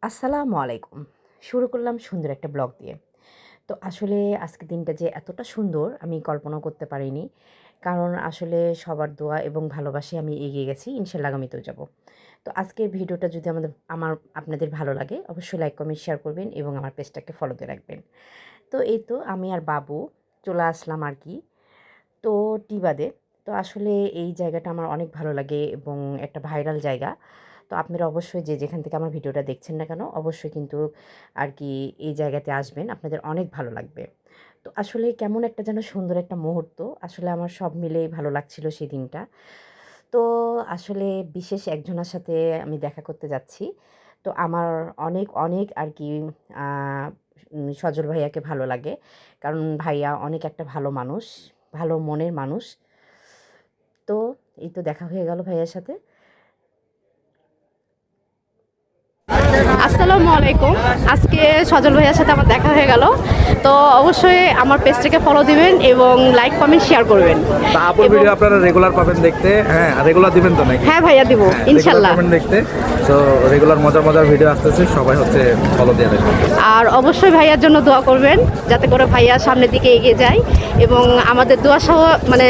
আসসালামু আলাইকুম। শুরু করলাম সুন্দর একটা ব্লগ দিয়ে। তো আসলে আজকের দিনটা যে এতটা সুন্দর আমি কল্পনাও করতে পারিনি। কারণ আসলে সবার দোয়া এবং ভালোবাসায় আমি এগিয়ে গেছি। ইনশাআল্লাহ আগামীতেও যাব। তো আজকের ভিডিওটা যদি আপনাদের ভালো লাগে অবশ্যই লাইক, কমেন্ট, শেয়ার করবেন এবং আমার পেজটাকে ফলো দিয়ে রাখবেন। তো এই তো আমি আর বাবু চলে আসলাম আরকি। তো টিবাদে। তো আসলে এই জায়গাটা আমার অনেক ভালো লাগে এবং একটা ভাইরাল জায়গা। তো আপনারা অবশ্যই যে যেখান থেকে আমার ভিডিওটা দেখছেন না কেন অবশ্যই কিন্তু আর কি এই জায়গাতে আসবেন। আপনাদের অনেক ভালো লাগবে। তো আসলে কেমন একটা যেন সুন্দর একটা মুহূর্ত। আসলে আমার সব মিলেই ভালো লাগছিল সেই দিনটা। তো আসলে বিশেষ একজনের সাথে আমি দেখা করতে যাচ্ছি। তো আমার অনেক, অনেক আর কি আ সজল ভাইয়াকে ভালো লাগে। কারণ ভাইয়া অনেক একটা ভালো মানুষ, ভালো মনের মানুষ। তো এই তো দেখা হয়ে গেল ভাইয়ার সাথে। আসসালামু আলাইকুম। আজকে সজল ভাইয়ার সাথে আমার দেখা হয়ে গেল। তো অবশ্যই আমার পেজটাকে ফলো দিবেন এবং লাইক, কমেন্ট, শেয়ার করবেন। তা আপুর ভিডিও আপনারা রেগুলার পাবেন দেখতে। হ্যাঁ, রেগুলার দিবেন তো নাকি? হ্যাঁ ভাইয়া দিব হ্যাঁ, রেগুলার ইনশাল্লাহ। পাবেন দেখতে। তো রেগুলার মজার মজার ভিডিও আসতেছে, সবাই হচ্ছে ফলো দিয়ে দেবেন। আর অবশ্যই ভাইয়ার জন্য দোয়া করবেন যাতে করে ভাইয়া সামনের দিকে এগিয়ে যায় এবং আমাদের দোয়া সহ মানে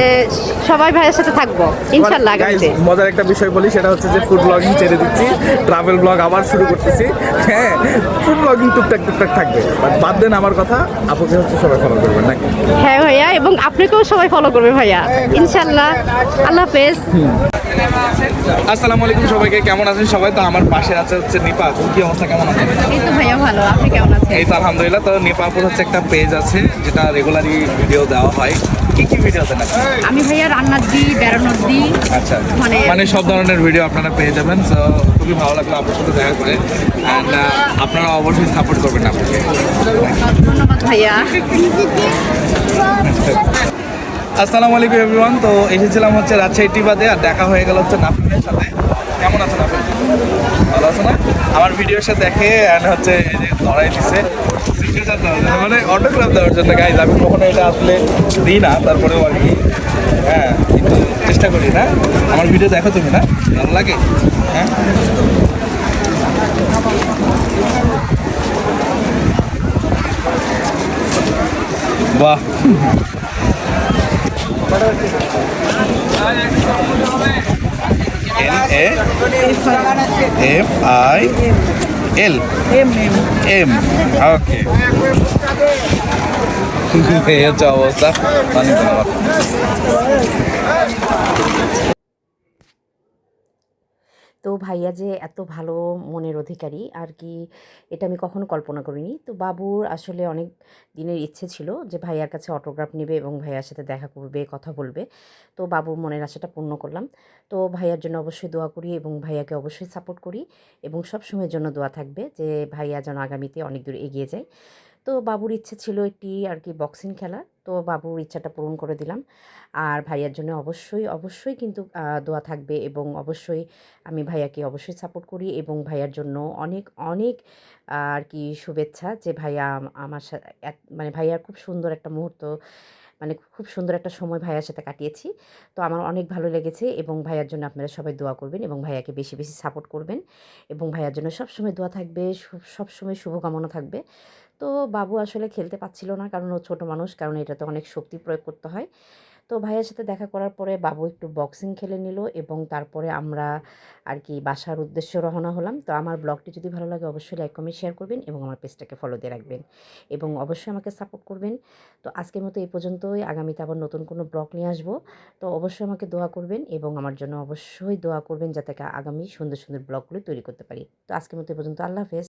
সবাই ভাইয়ের সাথে থাকবো ইনশাল্লাহ Guys, আগামীতে। মজার একটা বিষয় বলি, সেটা হচ্ছে যে ফুড ব্লগিং ছেড়ে দিচ্ছি, ট্রাভেল ব্লগ আবার শুরু করতেছি। হ্যাঁ, ফুড ব্লগিং টুকটাক টুকটাক থাকবে, বাট বাদ দেন আমার কথা, আপুকে হচ্ছে সবাই ফলো করবেন নাকি? হ্যাঁ ভাইয়া, এবং আপনাকেও সবাই ফলো করবে ভাইয়া ইনশাল্লাহ। আল্লাহ হাফেজ। আসসালামু আলাইকুম সবাইকে, কেমন আছেন সবাই? তো আমার পাশে আছে হচ্ছে নিপা। কি অবস্থা, কেমন আছেন? এই তো ভাইয়া ভালো, আপনি কেমন আছেন? এই তো আলহামদুলিল্লাহ। তো নিপাপুর হচ্ছে একটা পেজ আছে যেটা রেগুলারই ভিডিও দেওয়া হয়। কি কি ভিডিও দেন আপনি? আমি ভাইয়া রান্নার দিই, বেড়ানোর দিই, আচ্ছা, মানে- মানে সব ধরনের ভিডিও আপনারা পেয়ে যাবেন। তো খুবই ভালো লাগলো আপনার সাথে দেখা করে। অ্যান্ড আপনারা অবশ্যই সাপোর্ট করবেন আপনাকে। ধন্যবাদ ভাইয়া। আসসালামু আলাইকুম এভরিওয়ান। তো এসেছিলাম হচ্ছে রাজশাহী টিবাদে, আর দেখা হয়ে গেল হচ্ছে নাফিনের সাথে। কেমন আছেন আপনি? ভালো আছে না? আমার ভিডিওর সাথে দেখে অ্যান্ড হচ্ছে এই যে ধরাই দিছে signature দেওয়ার জন্য, মানে অটোগ্রাফ দেওয়ার জন্য। গাইজ, আমি কখনো এটা আসলে দিই না, তারপরেও আর কি হ্যাঁ একটু চেষ্টা করি না। আমার ভিডিও দেখো তুমি না? ভালো লাগে? হ্যাঁ, বাহ। NAFIL M। ওকে, এই হচ্ছে অবস্থা। অনেক ধন্যবাদ। তো ভাইয়া যে এত ভালো মনের অধিকারী আর কি এটা আমি কখনো কল্পনা করিনি। তো বাবুর আসলে অনেক দিনের ইচ্ছে ছিল যে ভাইয়ার কাছে অটোগ্রাফ নেবে এবং ভাইয়ার সাথে দেখা করবে, কথা বলবে। তো বাবুর মনের আশাটা পূর্ণ করলাম। তো ভাইয়ার জন্য অবশ্যই দোয়া করি এবং ভাইয়াকে অবশ্যই সাপোর্ট করি এবং সবসময়ের জন্য দোয়া থাকবে যে ভাইয়া যেন আগামীতে অনেক দূর এগিয়ে যায়। তো বাবুর ইচ্ছে ছিল একটি আর কি বক্সিং খেলা। তো বাবুর ইচ্ছাটা পূরণ করে দিলাম। আর ভাইয়ার জন্য অবশ্যই, অবশ্যই কিন্তু দোয়া থাকবে এবং অবশ্যই আমি ভাইয়াকে অবশ্যই সাপোর্ট করি এবং ভাইয়ার জন্য অনেক, অনেক আর কি শুভেচ্ছা যে ভাইয়া আমার মানে ভাইয়ার খুব সুন্দর একটা মুহূর্ত মানে খুব সুন্দর একটা সময় ভাইয়ার সাথে কাটিয়েছি। তো আমার অনেক ভালো লেগেছে এবং ভাইয়ার জন্য আপনারা সবাই দোয়া করবেন এবং ভাইয়াকে বেশি, বেশি সাপোর্ট করবেন এবং ভাইয়ার জন্য সবসময় দোয়া থাকবে, সবসময় শুভকামনা থাকবে। তো বাবু আসলে খেলতে পারছিল না কারণ ও ছোট মানুষ, কারণ এটাতে অনেক শক্তি প্রয়োগ করতে হয়। তো ভাইয়ের সাথে দেখা করার পরে বাবু একটু বক্সিং খেলে নিল এবং তারপরে আমরা আর কি বাসার উদ্দেশ্যে রওনা হলাম। তো আমার ব্লগটি যদি ভালো লাগে অবশ্যই লাইক, কমেন্ট, শেয়ার করবেন এবং আমার পেজটাকে ফলো দিয়ে রাখবেন এবং অবশ্যই আমাকে সাপোর্ট করবেন। তো আজকের মতো এই পর্যন্তই। আগামীতে আবার নতুন কোনো ব্লগ নিয়ে আসবো। তো অবশ্যই আমাকে দোয়া করবেন এবং আমার জন্য অবশ্যই দোয়া করবেন যাতে আগামী সুন্দর, সুন্দর ব্লগগুলো তৈরি করতে পারি। তো আজকের মতো এই পর্যন্ত। আল্লাহ হাফেজ।